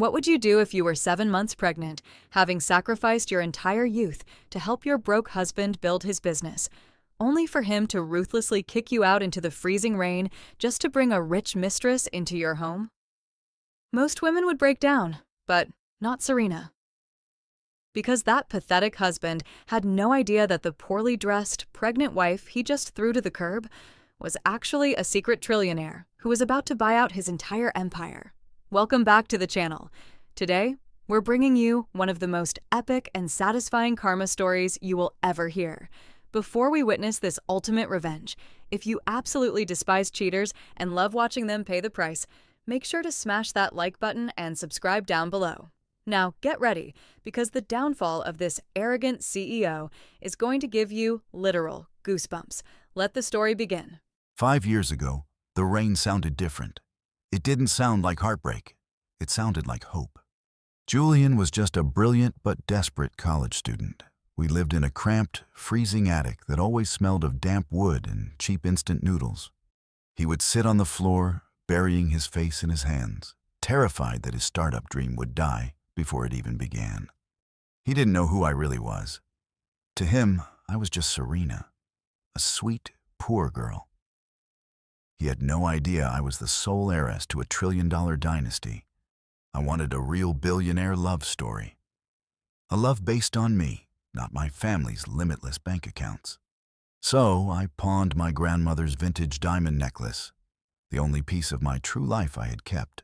What would you do if you were 7 months pregnant, having sacrificed your entire youth to help your broke husband build his business, only for him to ruthlessly kick you out into the freezing rain just to bring a rich mistress into your home? Most women would break down, but not Serena. Because that pathetic husband had no idea that the poorly dressed, pregnant wife he just threw to the curb was actually a secret trillionaire who was about to buy out his entire empire. Welcome back to the channel. Today, we're bringing you one of the most epic and satisfying karma stories you will ever hear. Before we witness this ultimate revenge, if you absolutely despise cheaters and love watching them pay the price, make sure to smash that like button and subscribe down below. Now get ready, because the downfall of this arrogant CEO is going to give you literal goosebumps. Let the story begin. 5 years ago, the rain sounded different. It didn't sound like heartbreak. It sounded like hope. Julian was just a brilliant but desperate college student. We lived in a cramped, freezing attic that always smelled of damp wood and cheap instant noodles. He would sit on the floor, burying his face in his hands, terrified that his startup dream would die before it even began. He didn't know who I really was. To him, I was just Serena, a sweet, poor girl. He had no idea I was the sole heiress to a trillion-dollar dynasty. I wanted a real billionaire love story. A love based on me, not my family's limitless bank accounts. So I pawned my grandmother's vintage diamond necklace, the only piece of my true life I had kept,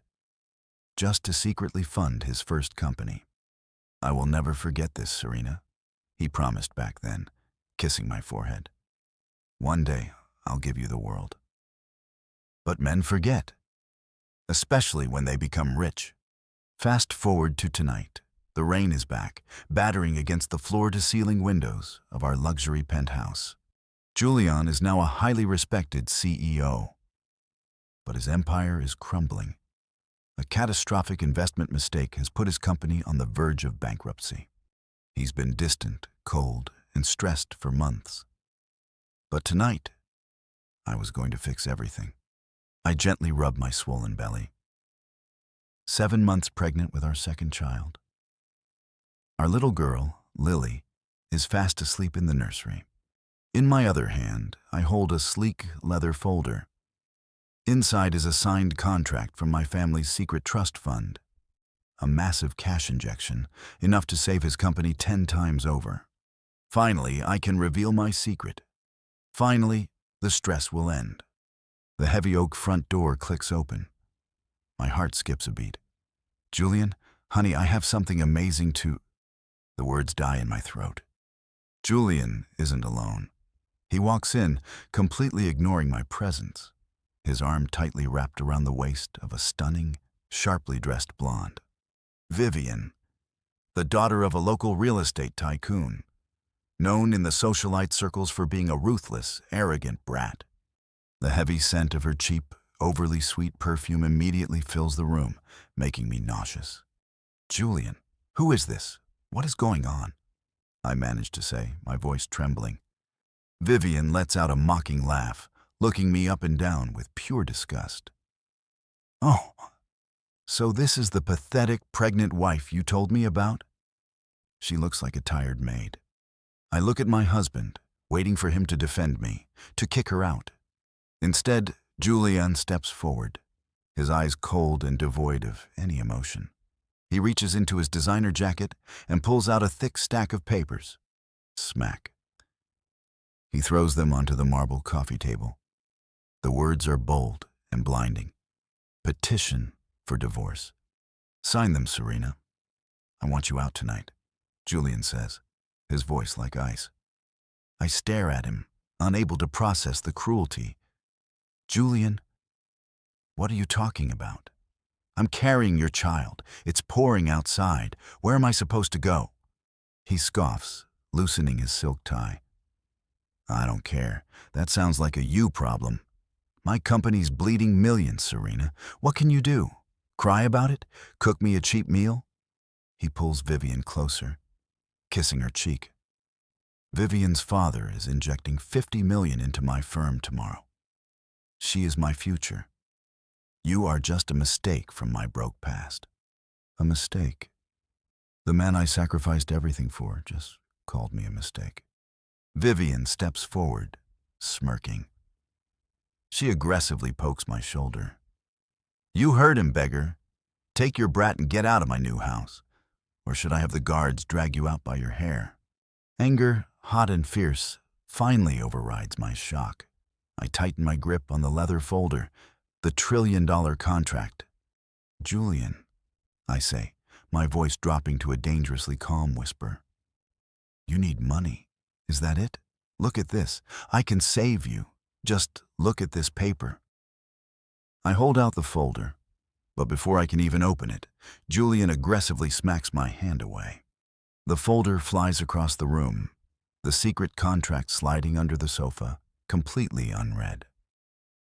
just to secretly fund his first company. "I will never forget this, Serena," he promised back then, kissing my forehead. "One day, I'll give you the world." But men forget, especially when they become rich. Fast forward to tonight. The rain is back, battering against the floor-to-ceiling windows of our luxury penthouse. Julian is now a highly respected CEO, but his empire is crumbling. A catastrophic investment mistake has put his company on the verge of bankruptcy. He's been distant, cold, and stressed for months. But tonight, I was going to fix everything. I gently rubbed my swollen belly. 7 months pregnant with our second child. Our little girl, Lily, is fast asleep in the nursery. In my other hand, I hold a sleek leather folder. Inside is a signed contract from my family's secret trust fund. A massive cash injection, enough to save his company 10 times over. Finally, I can reveal my secret. Finally, the stress will end. The heavy oak front door clicks open. My heart skips a beat. "Julian, honey, I have something amazing to..." The words die in my throat. Julian isn't alone. He walks in, completely ignoring my presence, his arm tightly wrapped around the waist of a stunning, sharply dressed blonde. Vivian, the daughter of a local real estate tycoon, known in the socialite circles for being a ruthless, arrogant brat. The heavy scent of her cheap, overly sweet perfume immediately fills the room, making me nauseous. "Julian, who is this? What is going on?" I manage to say, my voice trembling. Vivian lets out a mocking laugh, looking me up and down with pure disgust. "Oh, so this is the pathetic pregnant wife you told me about?" She looks like a tired maid. I look at my husband, waiting for him to defend me, to kick her out. Instead, Julian steps forward, his eyes cold and devoid of any emotion. He reaches into his designer jacket and pulls out a thick stack of papers. Smack. He throws them onto the marble coffee table. The words are bold and blinding. "Petition for divorce." "Sign them, Serena. I want you out tonight," Julian says, his voice like ice. I stare at him, unable to process the cruelty. "Julian, what are you talking about? I'm carrying your child. It's pouring outside. Where am I supposed to go?" He scoffs, loosening his silk tie. "I don't care. That sounds like a you problem. My company's bleeding millions, Serena. What can you do? Cry about it? Cook me a cheap meal?" He pulls Vivian closer, kissing her cheek. "Vivian's father is injecting $50 million into my firm tomorrow. She is my future. You are just a mistake from my broke past." A mistake. The man I sacrificed everything for just called me a mistake. Vivian steps forward, smirking. She aggressively pokes my shoulder. You heard him, beggar. Take your brat and get out of my new house. Or should I have the guards drag you out by your hair? Anger, hot and fierce, finally overrides my shock. I tighten my grip on the leather folder, the $1 trillion contract. Julian, I say, my voice dropping to a dangerously calm whisper. You need money. Is that it? Look at this. I can save you. Just look at this paper. I hold out the folder, but before I can even open it, Julian aggressively smacks my hand away. The folder flies across the room, the secret contract sliding under the sofa, completely unread.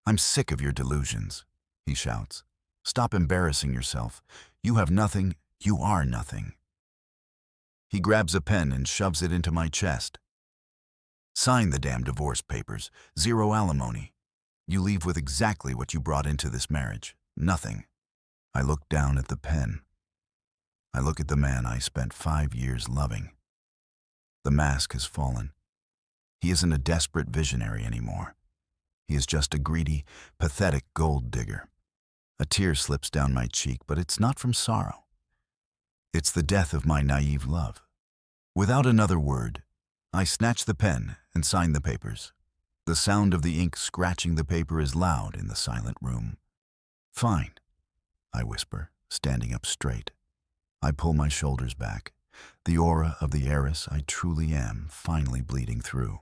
I'm sick of your delusions, he shouts. Stop embarrassing yourself. You have nothing. You are nothing. He grabs a pen and shoves it into my chest. Sign the damn divorce papers. 0 alimony. You leave with exactly what you brought into this marriage. Nothing. I look down at the pen. I look at the man I spent 5 years loving. The mask has fallen. He isn't a desperate visionary anymore. He is just a greedy, pathetic gold digger. A tear slips down my cheek, but it's not from sorrow. It's the death of my naive love. Without another word, I snatch the pen and sign the papers. The sound of the ink scratching the paper is loud in the silent room. Fine, I whisper, standing up straight. I pull my shoulders back, the aura of the heiress I truly am finally bleeding through.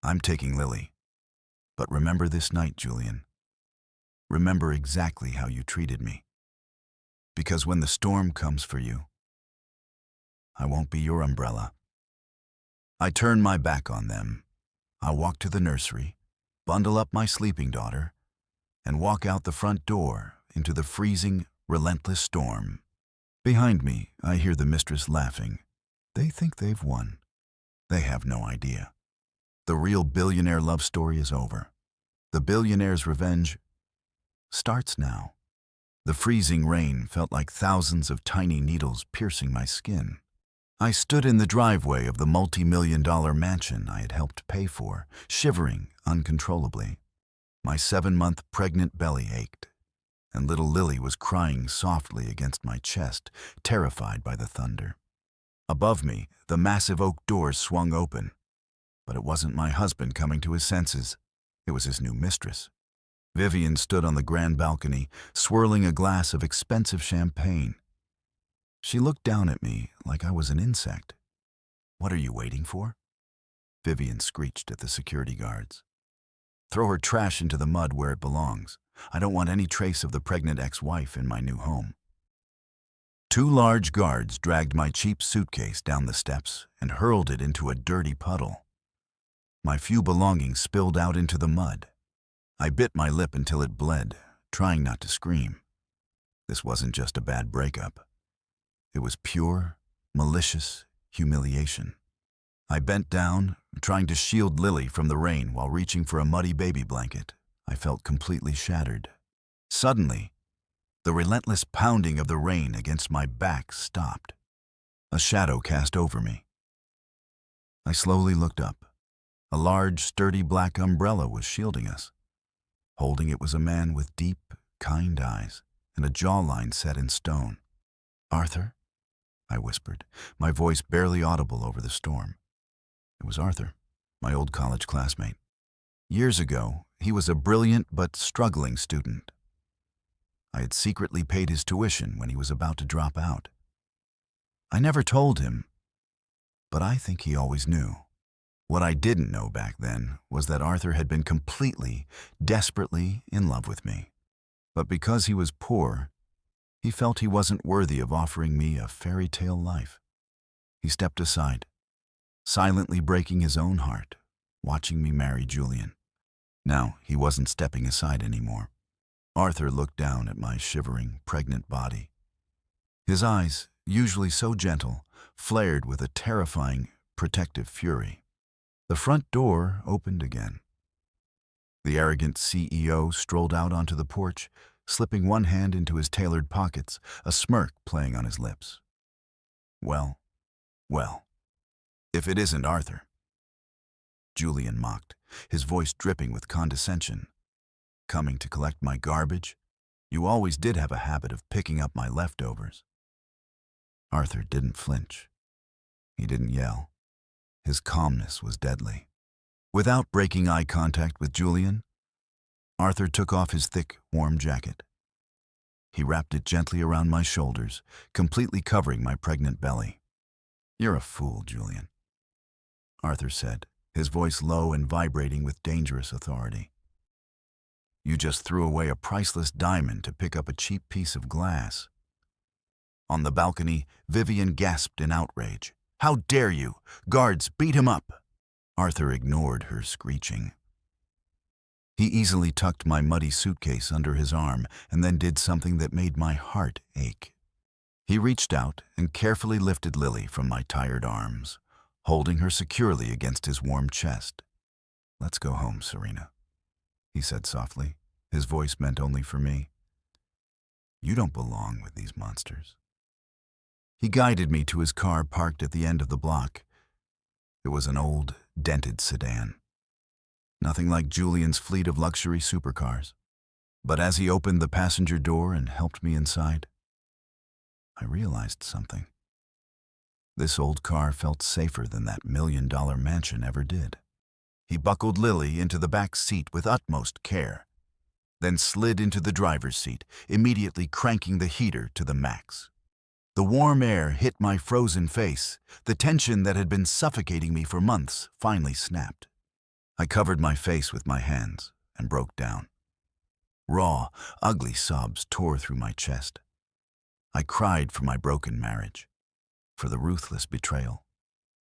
I'm taking Lily. But remember this night, Julian. Remember exactly how you treated me. Because when the storm comes for you, I won't be your umbrella. I turn my back on them. I walk to the nursery, bundle up my sleeping daughter, and walk out the front door into the freezing, relentless storm. Behind me, I hear the mistress laughing. They think they've won. They have no idea. The real billionaire love story is over. The billionaire's revenge starts now. The freezing rain felt like thousands of tiny needles piercing my skin. I stood in the driveway of the multi-million-dollar mansion I had helped pay for, shivering uncontrollably. My 7-month pregnant belly ached, and little Lily was crying softly against my chest, terrified by the thunder. Above me, the massive oak doors swung open. But it wasn't my husband coming to his senses. It was his new mistress. Vivian stood on the grand balcony, swirling a glass of expensive champagne. She looked down at me like I was an insect. What are you waiting for? Vivian screeched at the security guards. Throw her trash into the mud where it belongs. I don't want any trace of the pregnant ex-wife in my new home. 2 large guards dragged my cheap suitcase down the steps and hurled it into a dirty puddle. My few belongings spilled out into the mud. I bit my lip until it bled, trying not to scream. This wasn't just a bad breakup. It was pure, malicious humiliation. I bent down, trying to shield Lily from the rain while reaching for a muddy baby blanket. I felt completely shattered. Suddenly, the relentless pounding of the rain against my back stopped. A shadow cast over me. I slowly looked up. A large, sturdy black umbrella was shielding us. Holding it was a man with deep, kind eyes and a jawline set in stone. Arthur? I whispered, my voice barely audible over the storm. It was Arthur, my old college classmate. Years ago, he was a brilliant but struggling student. I had secretly paid his tuition when he was about to drop out. I never told him, but I think he always knew. What I didn't know back then was that Arthur had been completely, desperately in love with me. But because he was poor, he felt he wasn't worthy of offering me a fairy tale life. He stepped aside, silently breaking his own heart, watching me marry Julian. Now he wasn't stepping aside anymore. Arthur looked down at my shivering, pregnant body. His eyes, usually so gentle, flared with a terrifying, protective fury. The front door opened again. The arrogant CEO strolled out onto the porch, slipping one hand into his tailored pockets, a smirk playing on his lips. Well, well, if it isn't Arthur. Julian mocked, his voice dripping with condescension. Coming to collect my garbage? You always did have a habit of picking up my leftovers. Arthur didn't flinch. He didn't yell. His calmness was deadly. Without breaking eye contact with Julian, Arthur took off his thick, warm jacket. He wrapped it gently around my shoulders, completely covering my pregnant belly. "You're a fool, Julian," Arthur said, his voice low and vibrating with dangerous authority. "You just threw away a priceless diamond to pick up a cheap piece of glass." On the balcony, Vivian gasped in outrage. "How dare you! Guards, beat him up!" Arthur ignored her screeching. He easily tucked my muddy suitcase under his arm and then did something that made my heart ache. He reached out and carefully lifted Lily from my tired arms, holding her securely against his warm chest. "Let's go home, Serena," he said softly, his voice meant only for me. "You don't belong with these monsters." He guided me to his car parked at the end of the block. It was an old, dented sedan. Nothing like Julian's fleet of luxury supercars. But as he opened the passenger door and helped me inside, I realized something. This old car felt safer than that $1 million mansion ever did. He buckled Lily into the back seat with utmost care, then slid into the driver's seat, immediately cranking the heater to the max. The warm air hit my frozen face. The tension that had been suffocating me for months finally snapped. I covered my face with my hands and broke down. Raw, ugly sobs tore through my chest. I cried for my broken marriage, for the ruthless betrayal,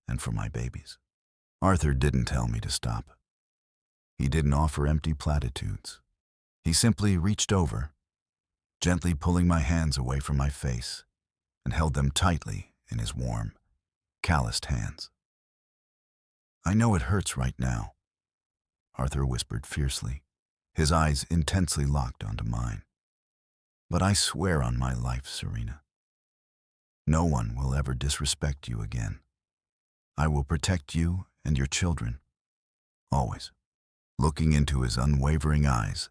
and for my babies. Arthur didn't tell me to stop. He didn't offer empty platitudes. He simply reached over, gently pulling my hands away from my face, and held them tightly in his warm, calloused hands. "I know it hurts right now," Arthur whispered fiercely, his eyes intensely locked onto mine. "But I swear on my life, Serena, no one will ever disrespect you again. I will protect you and your children, always." Looking into his unwavering eyes,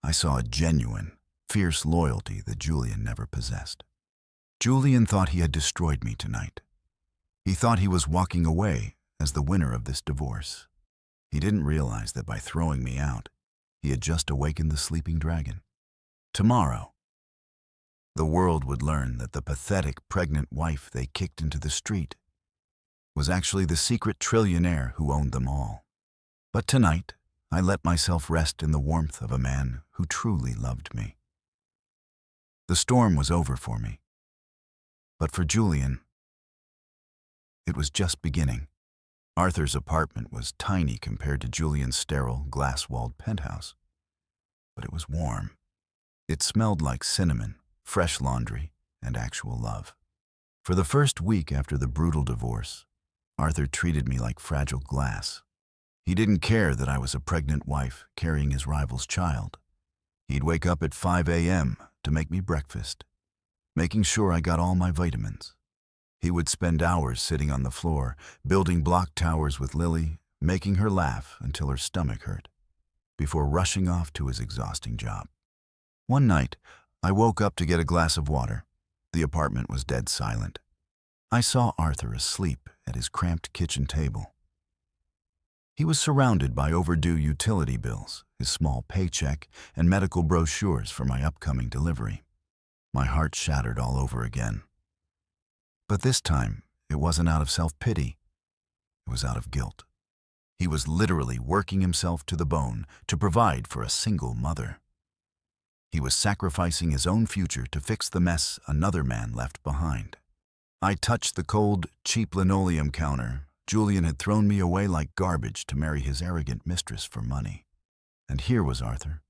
I saw a genuine, fierce loyalty that Julian never possessed. Julian thought he had destroyed me tonight. He thought he was walking away as the winner of this divorce. He didn't realize that by throwing me out, he had just awakened the sleeping dragon. Tomorrow, the world would learn that the pathetic pregnant wife they kicked into the street was actually the secret trillionaire who owned them all. But tonight, I let myself rest in the warmth of a man who truly loved me. The storm was over for me. But for Julian, it was just beginning. Arthur's apartment was tiny compared to Julian's sterile, glass-walled penthouse. But it was warm. It smelled like cinnamon, fresh laundry, and actual love. For the first week after the brutal divorce, Arthur treated me like fragile glass. He didn't care that I was a pregnant wife carrying his rival's child. He'd wake up at 5 a.m. to make me breakfast, making sure I got all my vitamins. He would spend hours sitting on the floor, building block towers with Lily, making her laugh until her stomach hurt, before rushing off to his exhausting job. One night, I woke up to get a glass of water. The apartment was dead silent. I saw Arthur asleep at his cramped kitchen table. He was surrounded by overdue utility bills, his small paycheck, and medical brochures for my upcoming delivery. My heart shattered all over again. But this time, it wasn't out of self-pity. It was out of guilt. He was literally working himself to the bone to provide for a single mother. He was sacrificing his own future to fix the mess another man left behind. I touched the cold, cheap linoleum counter. Julian had thrown me away like garbage to marry his arrogant mistress for money. And here was Arthur,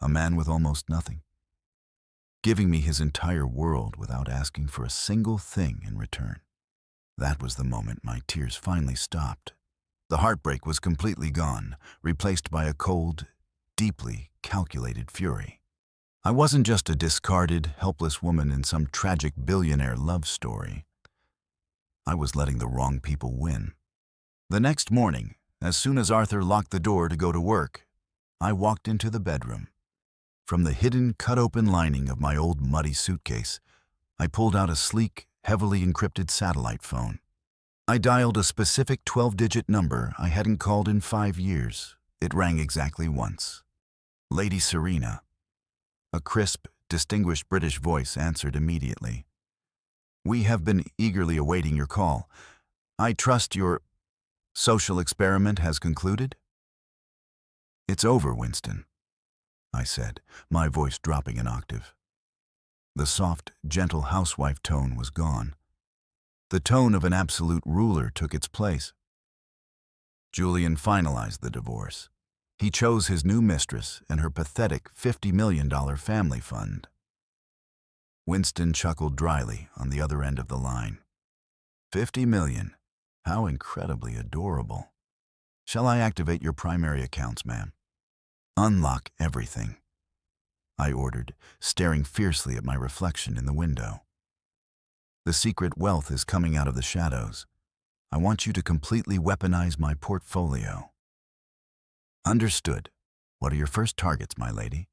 a man with almost nothing, giving me his entire world without asking for a single thing in return. That was the moment my tears finally stopped. The heartbreak was completely gone, replaced by a cold, deeply calculated fury. I wasn't just a discarded, helpless woman in some tragic billionaire love story. I was letting the wrong people win. The next morning, as soon as Arthur locked the door to go to work, I walked into the bedroom. From the hidden, cut-open lining of my old muddy suitcase, I pulled out a sleek, heavily encrypted satellite phone. I dialed a specific 12-digit number I hadn't called in 5 years. It rang exactly once. Lady Serena. A crisp, distinguished British voice answered immediately. "We have been eagerly awaiting your call. I trust your social experiment has concluded?" "It's over, Winston," I said, my voice dropping an octave. The soft, gentle housewife tone was gone. The tone of an absolute ruler took its place. Julian finalized the divorce. He chose his new mistress and her pathetic $50 million family fund. Winston chuckled dryly on the other end of the line. $50 million. How incredibly adorable. "Shall I activate your primary accounts, ma'am?" "Unlock everything," I ordered, staring fiercely at my reflection in the window. "The secret wealth is coming out of the shadows. I want you to completely weaponize my portfolio." "Understood. What are your first targets, my lady?"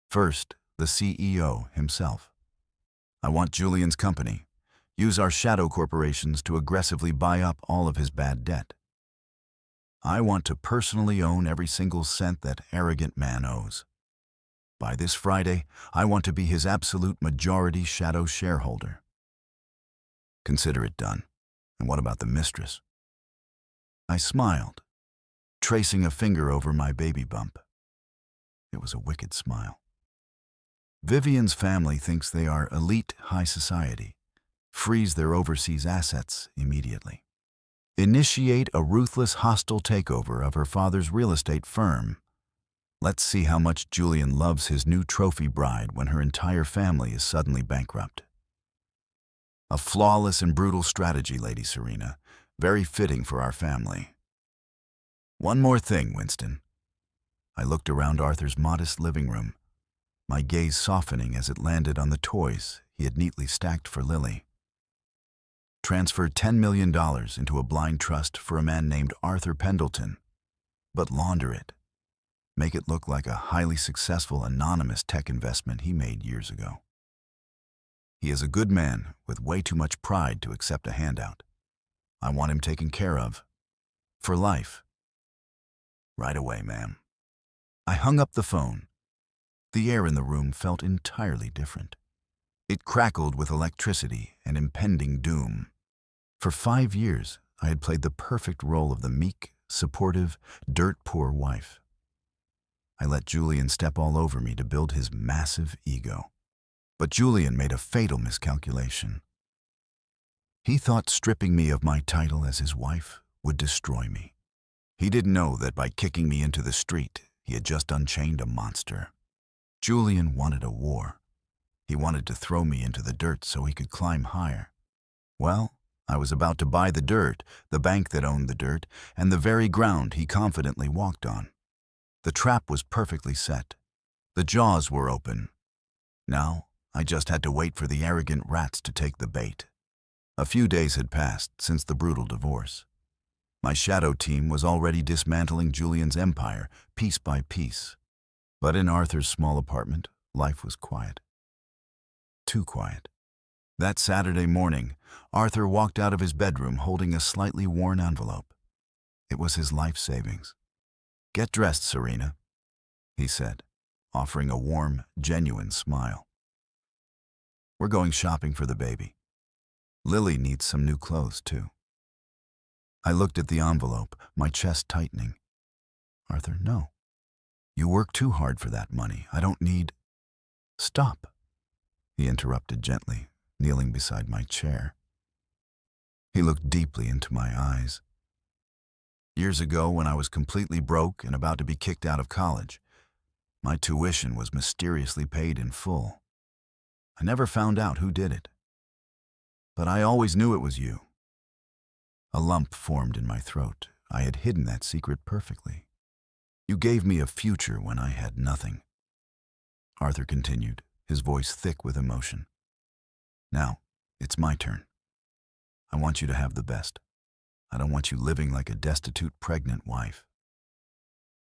"First, the CEO himself. I want Julian's company. Use our shadow corporations to aggressively buy up all of his bad debt. I want to personally own every single cent that arrogant man owes. By this Friday, I want to be his absolute majority shadow shareholder." "Consider it done. And what about the mistress?" I smiled, tracing a finger over my baby bump. It was a wicked smile. "Vivian's family thinks they are elite high society. Freeze their overseas assets immediately. Initiate a ruthless hostile takeover of her father's real estate firm. Let's see how much Julian loves his new trophy bride when her entire family is suddenly bankrupt." A flawless and brutal strategy, Lady Serena. Very fitting for our family. "One more thing, Winston." I looked around Arthur's modest living room, my gaze softening as it landed on the toys he had neatly stacked for Lily. "Transfer $10 million into a blind trust for a man named Arthur Pendleton, but launder it. Make it look like a highly successful anonymous tech investment he made years ago. He is a good man with way too much pride to accept a handout. I want him taken care of. For life." "Right away, ma'am." I hung up the phone. The air in the room felt entirely different. It crackled with electricity and impending doom. For 5 years, I had played the perfect role of the meek, supportive, dirt-poor wife. I let Julian step all over me to build his massive ego. But Julian made a fatal miscalculation. He thought stripping me of my title as his wife would destroy me. He didn't know that by kicking me into the street, he had just unchained a monster. Julian wanted a war. He wanted to throw me into the dirt so he could climb higher. Well, I was about to buy the dirt, the bank that owned the dirt, and the very ground he confidently walked on. The trap was perfectly set. The jaws were open. Now, I just had to wait for the arrogant rats to take the bait. A few days had passed since the brutal divorce. My shadow team was already dismantling Julian's empire, piece by piece. But in Arthur's small apartment, life was quiet. Too quiet. That Saturday morning, Arthur walked out of his bedroom holding a slightly worn envelope. It was his life savings. "Get dressed, Serena," he said, offering a warm, genuine smile. "We're going shopping for the baby. Lily needs some new clothes, too." I looked at the envelope, my chest tightening. "Arthur, no. You work too hard for that money. I don't need—" "Stop," he interrupted gently, kneeling beside my chair. He looked deeply into my eyes. "Years ago, when I was completely broke and about to be kicked out of college, my tuition was mysteriously paid in full. I never found out who did it. But I always knew it was you." A lump formed in my throat. I had hidden that secret perfectly. "You gave me a future when I had nothing." Arthur continued, his voice thick with emotion. Now, it's my turn. I want you to have the best. I don't want you living like a destitute pregnant wife.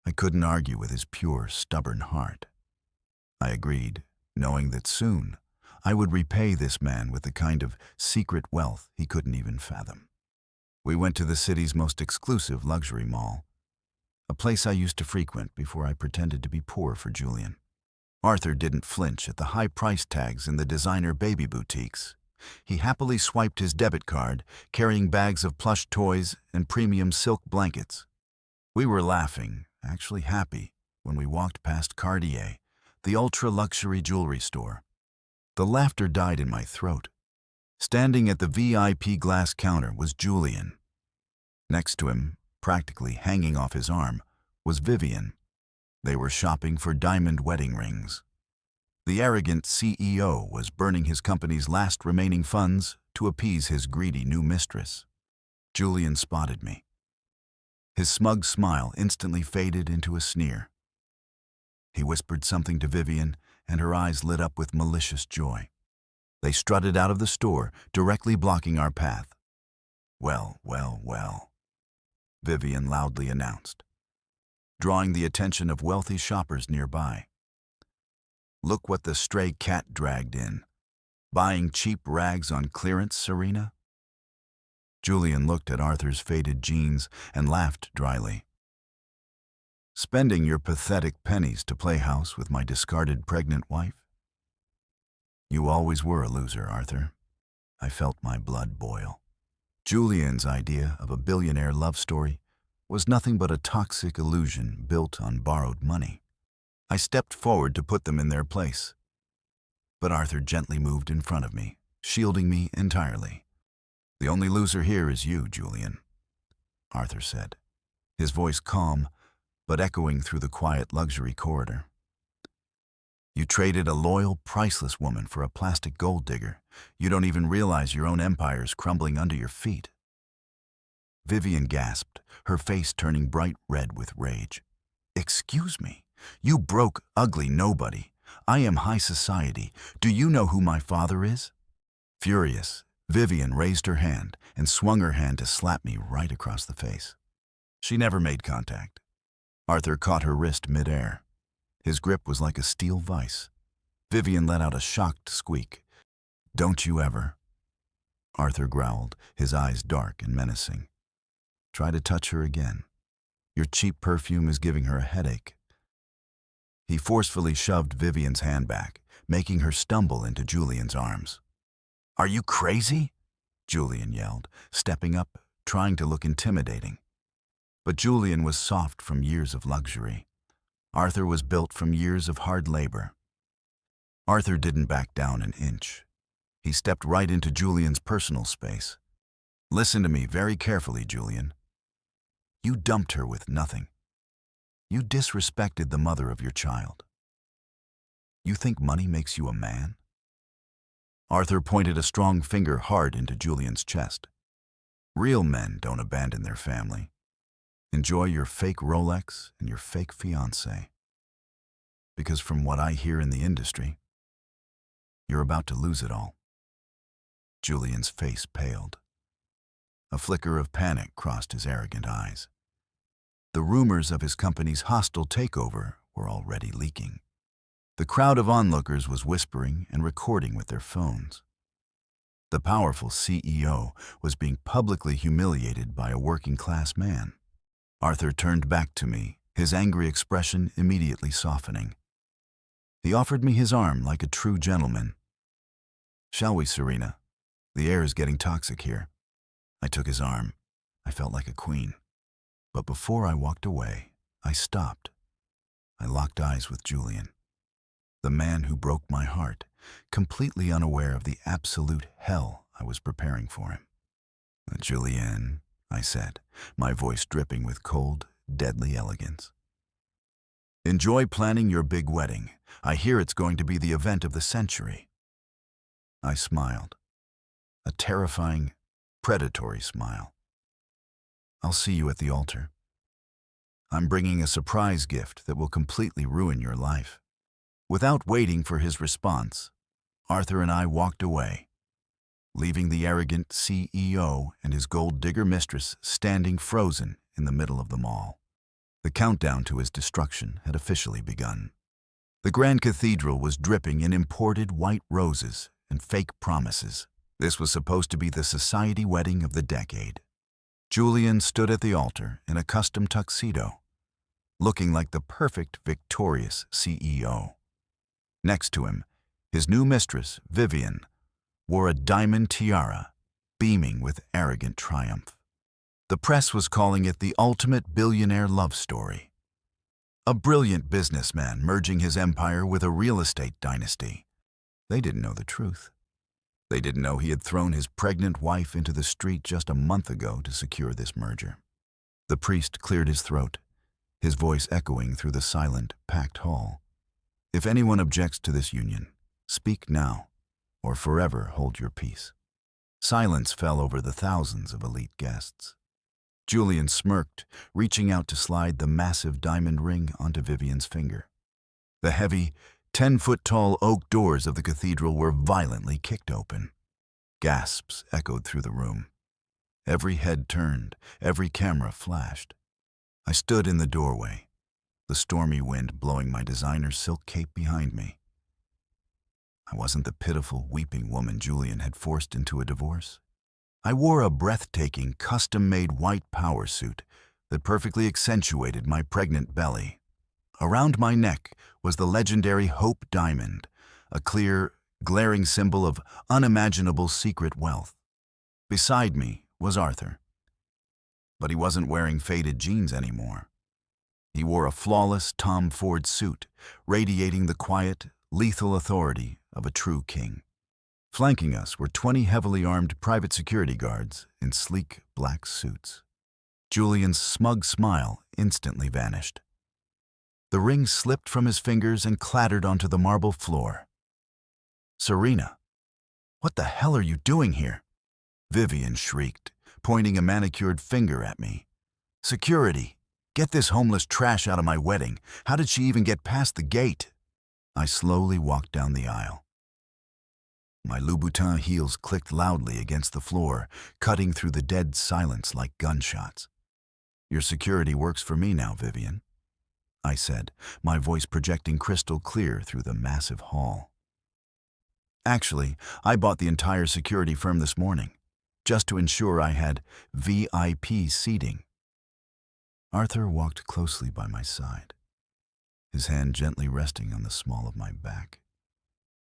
I couldn't argue with his pure, stubborn heart. I agreed, knowing that soon I would repay this man with the kind of secret wealth he couldn't even fathom. We went to the city's most exclusive luxury mall, a place I used to frequent before I pretended to be poor for Julian. Arthur didn't flinch at the high price tags in the designer baby boutiques. He happily swiped his debit card, carrying bags of plush toys and premium silk blankets. We were laughing, actually happy, when we walked past Cartier, the ultra-luxury jewelry store. The laughter died in my throat. Standing at the VIP glass counter was Julian. Next to him, practically hanging off his arm, was Vivian. They were shopping for diamond wedding rings. The arrogant CEO was burning his company's last remaining funds to appease his greedy new mistress. Julian spotted me. His smug smile instantly faded into a sneer. He whispered something to Vivian, and her eyes lit up with malicious joy. They strutted out of the store, directly blocking our path. "Well, well, well," Vivian loudly announced, drawing the attention of wealthy shoppers nearby. "Look what the stray cat dragged in. Buying cheap rags on clearance, Serena?" Julian looked at Arthur's faded jeans and laughed dryly. "Spending your pathetic pennies to play house with my discarded pregnant wife? You always were a loser, Arthur." I felt my blood boil. Julian's idea of a billionaire love story was nothing but a toxic illusion built on borrowed money. I stepped forward to put them in their place, but Arthur gently moved in front of me, shielding me entirely. "The only loser here is you, Julian," Arthur said, his voice calm but echoing through the quiet luxury corridor. "You traded a loyal, priceless woman for a plastic gold digger. You don't even realize your own empire's crumbling under your feet." Vivian gasped, her face turning bright red with rage. "Excuse me, you broke, ugly nobody. I am high society. Do you know who my father is?" Furious, Vivian raised her hand and swung her hand to slap me right across the face. She never made contact. Arthur caught her wrist mid-air. His grip was like a steel vise. Vivian let out a shocked squeak. "Don't you ever?" Arthur growled, his eyes dark and menacing. "Try to touch her again. Your cheap perfume is giving her a headache." He forcefully shoved Vivian's hand back, making her stumble into Julian's arms. "Are you crazy?" Julian yelled, stepping up, trying to look intimidating. But Julian was soft from years of luxury. Arthur was built from years of hard labor. Arthur didn't back down an inch. He stepped right into Julian's personal space. "Listen to me very carefully, Julian. You dumped her with nothing. You disrespected the mother of your child. You think money makes you a man?" Arthur pointed a strong finger hard into Julian's chest. "Real men don't abandon their family. Enjoy your fake Rolex and your fake fiancé. Because from what I hear in the industry, you're about to lose it all." Julian's face paled. A flicker of panic crossed his arrogant eyes. The rumors of his company's hostile takeover were already leaking. The crowd of onlookers was whispering and recording with their phones. The powerful CEO was being publicly humiliated by a working-class man. Arthur turned back to me, his angry expression immediately softening. He offered me his arm like a true gentleman. "Shall we, Serena? The air is getting toxic here." I took his arm. I felt like a queen. But before I walked away, I stopped. I locked eyes with Julian, the man who broke my heart, completely unaware of the absolute hell I was preparing for him. "Julian," I said, my voice dripping with cold, deadly elegance. "Enjoy planning your big wedding. I hear it's going to be the event of the century." I smiled, a terrifying, predatory smile. "I'll see you at the altar. I'm bringing a surprise gift that will completely ruin your life." Without waiting for his response, Arthur and I walked away, leaving the arrogant CEO and his gold-digger mistress standing frozen in the middle of the mall. The countdown to his destruction had officially begun. The Grand Cathedral was dripping in imported white roses and fake promises. This was supposed to be the society wedding of the decade. Julian stood at the altar in a custom tuxedo, looking like the perfect victorious CEO. Next to him, his new mistress, Vivian, wore a diamond tiara, beaming with arrogant triumph. The press was calling it the ultimate billionaire love story. A brilliant businessman merging his empire with a real estate dynasty. They didn't know the truth. They didn't know he had thrown his pregnant wife into the street just a month ago to secure this merger. The priest cleared his throat, his voice echoing through the silent, packed hall. If anyone objects to this union, speak now, or forever hold your peace. Silence fell over the thousands of elite guests. Julian smirked, reaching out to slide the massive diamond ring onto Vivian's finger. The heavy, 10-foot-tall oak doors of the cathedral were violently kicked open. Gasps echoed through the room. Every head turned, every camera flashed. I stood in the doorway, the stormy wind blowing my designer silk cape behind me. I wasn't the pitiful, weeping woman Julian had forced into a divorce. I wore a breathtaking, custom-made white power suit that perfectly accentuated my pregnant belly. Around my neck was the legendary Hope Diamond, a clear, glaring symbol of unimaginable secret wealth. Beside me was Arthur. But he wasn't wearing faded jeans anymore. He wore a flawless Tom Ford suit, radiating the quiet, lethal authority of a true king. Flanking us were 20 heavily armed private security guards in sleek black suits. Julian's smug smile instantly vanished. The ring slipped from his fingers and clattered onto the marble floor. "Serena, what the hell are you doing here?" Vivian shrieked, pointing a manicured finger at me. "Security! Get this homeless trash out of my wedding. How did she even get past the gate?" I slowly walked down the aisle. My Louboutin heels clicked loudly against the floor, cutting through the dead silence like gunshots. "Your security works for me now, Vivian," I said, my voice projecting crystal clear through the massive hall. "Actually, I bought the entire security firm this morning, just to ensure I had VIP seating." Arthur walked closely by my side, his hand gently resting on the small of my back,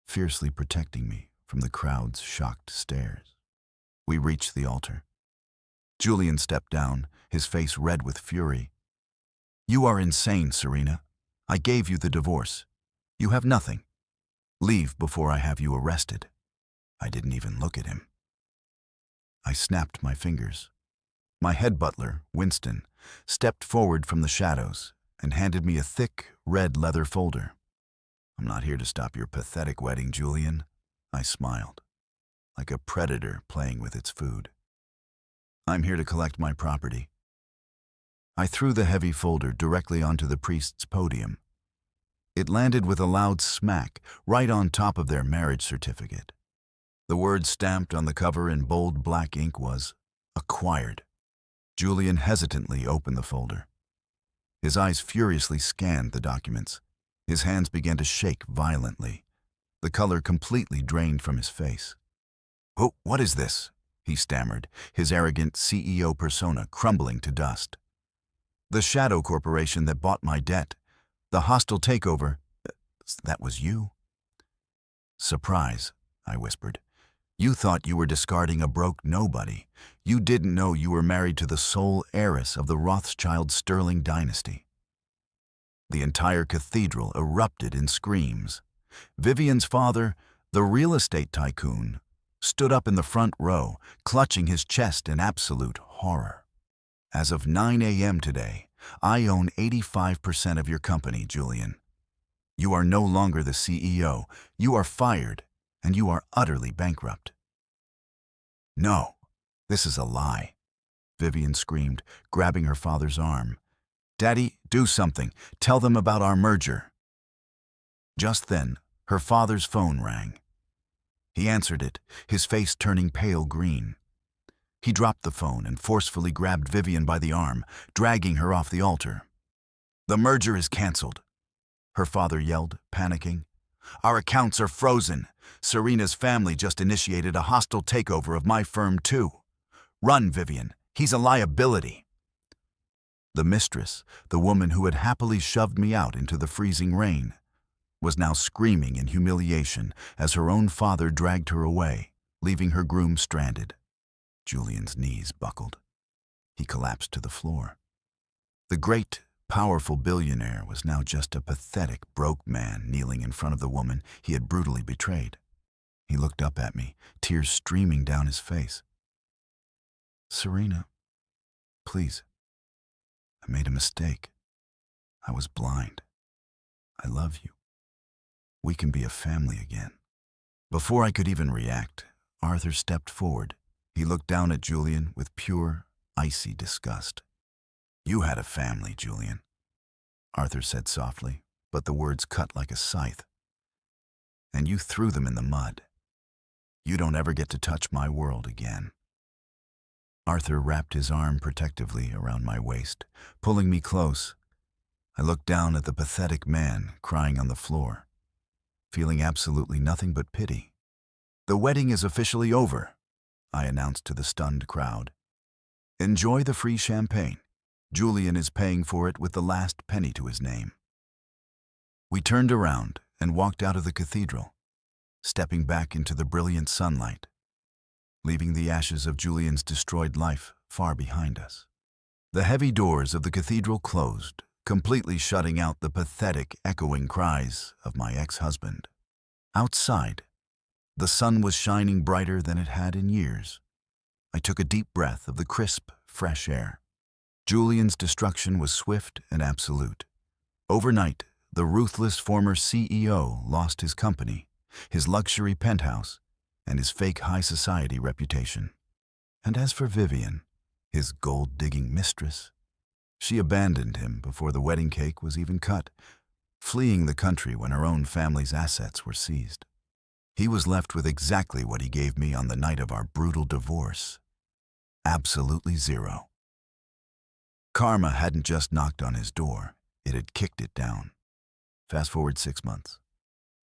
fiercely protecting me from the crowd's shocked stares. We reached the altar. Julian stepped down, his face red with fury. "You are insane, Serena. I gave you the divorce. You have nothing. Leave before I have you arrested." I didn't even look at him. I snapped my fingers. My head butler, Winston, stepped forward from the shadows and handed me a thick, red leather folder. "I'm not here to stop your pathetic wedding, Julian," I smiled, like a predator playing with its food. "I'm here to collect my property." I threw the heavy folder directly onto the priest's podium. It landed with a loud smack right on top of their marriage certificate. The word stamped on the cover in bold black ink was, "Acquired." Julian hesitantly opened the folder. His eyes furiously scanned the documents. His hands began to shake violently. The color completely drained from his face. "Oh, what is this?" he stammered, his arrogant CEO persona crumbling to dust. "The shadow corporation that bought my debt. The hostile takeover. That was you?" "Surprise," I whispered. "You thought you were discarding a broke nobody. You didn't know you were married to the sole heiress of the Rothschild Sterling dynasty." The entire cathedral erupted in screams. Vivian's father, the real estate tycoon, stood up in the front row, clutching his chest in absolute horror. "As of 9 a.m. today, I own 85% of your company, Julian. You are no longer the CEO. You are fired, and you are utterly bankrupt." "No, this is a lie," Vivian screamed, grabbing her father's arm. "Daddy, do something. Tell them about our merger." Just then, her father's phone rang. He answered it, his face turning pale green. He dropped the phone and forcefully grabbed Vivian by the arm, dragging her off the altar. "The merger is canceled," her father yelled, panicking. "Our accounts are frozen. Serena's family just initiated a hostile takeover of my firm too. Run, Vivian. He's a liability." The mistress, the woman who had happily shoved me out into the freezing rain, was now screaming in humiliation as her own father dragged her away, leaving her groom stranded. Julian's knees buckled. He collapsed to the floor. The great, powerful billionaire was now just a pathetic, broke man kneeling in front of the woman he had brutally betrayed. He looked up at me, tears streaming down his face. "Serena, please. I made a mistake. I was blind. I love you. We can be a family again." Before I could even react, Arthur stepped forward. He looked down at Julian with pure, icy disgust. "You had a family, Julian," Arthur said softly, but the words cut like a scythe. "And you threw them in the mud. You don't ever get to touch my world again." Arthur wrapped his arm protectively around my waist, pulling me close. I looked down at the pathetic man crying on the floor, feeling absolutely nothing but pity. "The wedding is officially over," I announced to the stunned crowd. "Enjoy the free champagne. Julian is paying for it with the last penny to his name." We turned around and walked out of the cathedral, stepping back into the brilliant sunlight, leaving the ashes of Julian's destroyed life far behind us. The heavy doors of the cathedral closed, completely shutting out the pathetic, echoing cries of my ex-husband. Outside, the sun was shining brighter than it had in years. I took a deep breath of the crisp, fresh air. Julian's destruction was swift and absolute. Overnight, the ruthless former CEO lost his company, his luxury penthouse, and his fake high society reputation. And as for Vivian, his gold-digging mistress, she abandoned him before the wedding cake was even cut, fleeing the country when her own family's assets were seized. He was left with exactly what he gave me on the night of our brutal divorce. Absolutely zero. Karma hadn't just knocked on his door, it had kicked it down. Fast forward 6 months.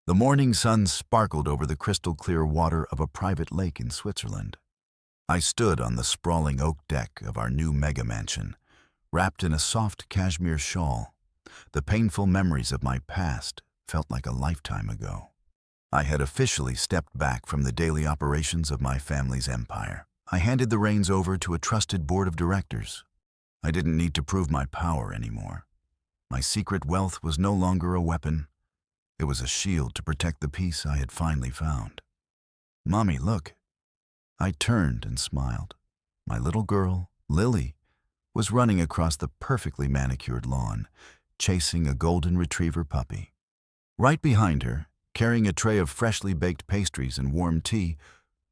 The morning sun sparkled over the crystal-clear water of a private lake in Switzerland. I stood on the sprawling oak deck of our new mega mansion, wrapped in a soft cashmere shawl. The painful memories of my past felt like a lifetime ago. I had officially stepped back from the daily operations of my family's empire. I handed the reins over to a trusted board of directors. I didn't need to prove my power anymore. My secret wealth was no longer a weapon. It was a shield to protect the peace I had finally found. "Mommy, look." I turned and smiled. My little girl, Lily, was running across the perfectly manicured lawn, chasing a golden retriever puppy. Right behind her, carrying a tray of freshly baked pastries and warm tea,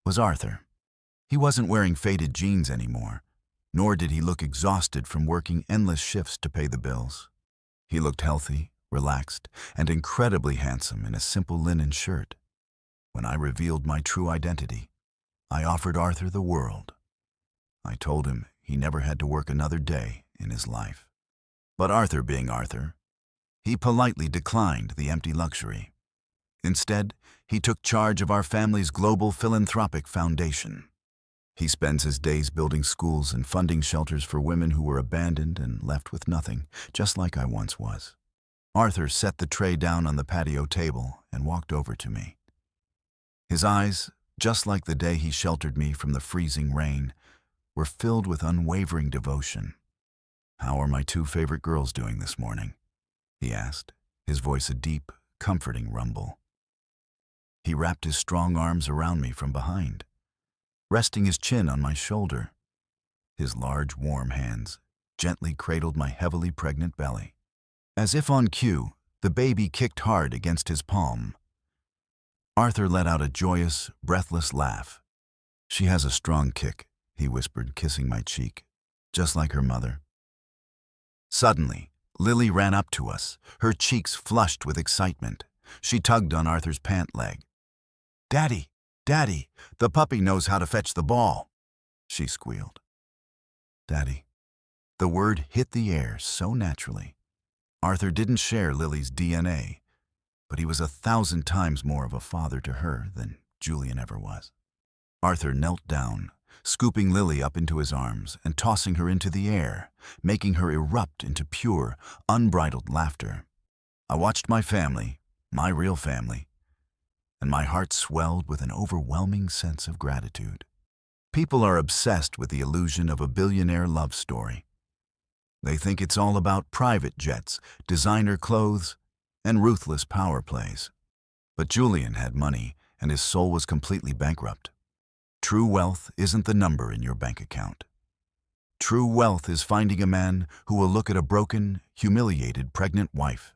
was Arthur. He wasn't wearing faded jeans anymore, nor did he look exhausted from working endless shifts to pay the bills. He looked healthy, relaxed, and incredibly handsome in a simple linen shirt. When I revealed my true identity, I offered Arthur the world. I told him he never had to work another day in his life. But Arthur being Arthur, he politely declined the empty luxury. Instead, he took charge of our family's global philanthropic foundation. He spends his days building schools and funding shelters for women who were abandoned and left with nothing, just like I once was. Arthur set the tray down on the patio table and walked over to me. His eyes, just like the day he sheltered me from the freezing rain, were filled with unwavering devotion. "How are my 2 favorite girls doing this morning?" he asked, his voice a deep, comforting rumble. He wrapped his strong arms around me from behind, resting his chin on my shoulder. His large, warm hands gently cradled my heavily pregnant belly. As if on cue, the baby kicked hard against his palm. Arthur let out a joyous, breathless laugh. "She has a strong kick," he whispered, kissing my cheek, just like her mother. Suddenly, Lily ran up to us, her cheeks flushed with excitement. She tugged on Arthur's pant leg. "Daddy, Daddy, the puppy knows how to fetch the ball," she squealed. Daddy. The word hit the air so naturally. Arthur didn't share Lily's DNA, but he was 1,000 times more of a father to her than Julian ever was. Arthur knelt down, scooping Lily up into his arms and tossing her into the air, making her erupt into pure, unbridled laughter. I watched my family, my real family, and my heart swelled with an overwhelming sense of gratitude. People are obsessed with the illusion of a billionaire love story. They think it's all about private jets, designer clothes, and ruthless power plays. But Julian had money, and his soul was completely bankrupt. True wealth isn't the number in your bank account. True wealth is finding a man who will look at a broken, humiliated, pregnant wife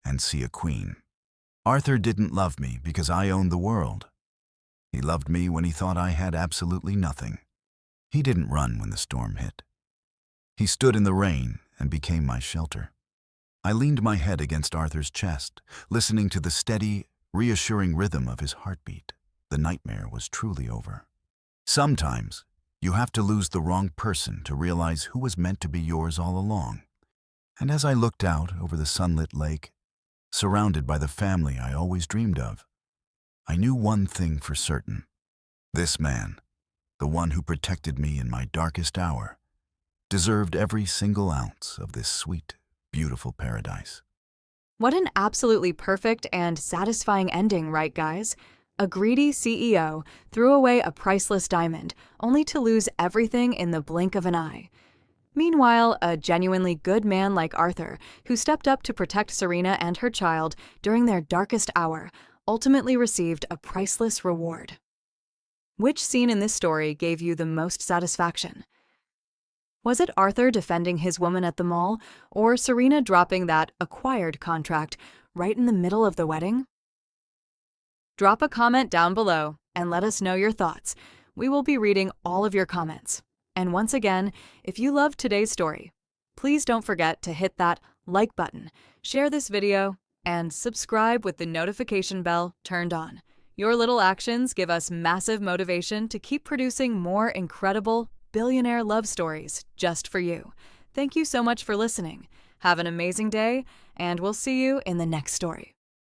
and see a queen. Arthur didn't love me because I owned the world. He loved me when he thought I had absolutely nothing. He didn't run when the storm hit. He stood in the rain and became my shelter. I leaned my head against Arthur's chest, listening to the steady, reassuring rhythm of his heartbeat. The nightmare was truly over. Sometimes, you have to lose the wrong person to realize who was meant to be yours all along. And as I looked out over the sunlit lake, surrounded by the family I always dreamed of, I knew one thing for certain. This man, the one who protected me in my darkest hour, deserved every single ounce of this sweet, beautiful paradise. What an absolutely perfect and satisfying ending, right, guys? A greedy CEO threw away a priceless diamond, only to lose everything in the blink of an eye. Meanwhile, a genuinely good man like Arthur, who stepped up to protect Serena and her child during their darkest hour, ultimately received a priceless reward. Which scene in this story gave you the most satisfaction? Was it Arthur defending his woman at the mall, or Serena dropping that acquired contract right in the middle of the wedding? Drop a comment down below and let us know your thoughts. We will be reading all of your comments. And once again, if you loved today's story, please don't forget to hit that like button, share this video, and subscribe with the notification bell turned on. Your little actions give us massive motivation to keep producing more incredible billionaire love stories just for you. Thank you so much for listening. Have an amazing day, and we'll see you in the next story.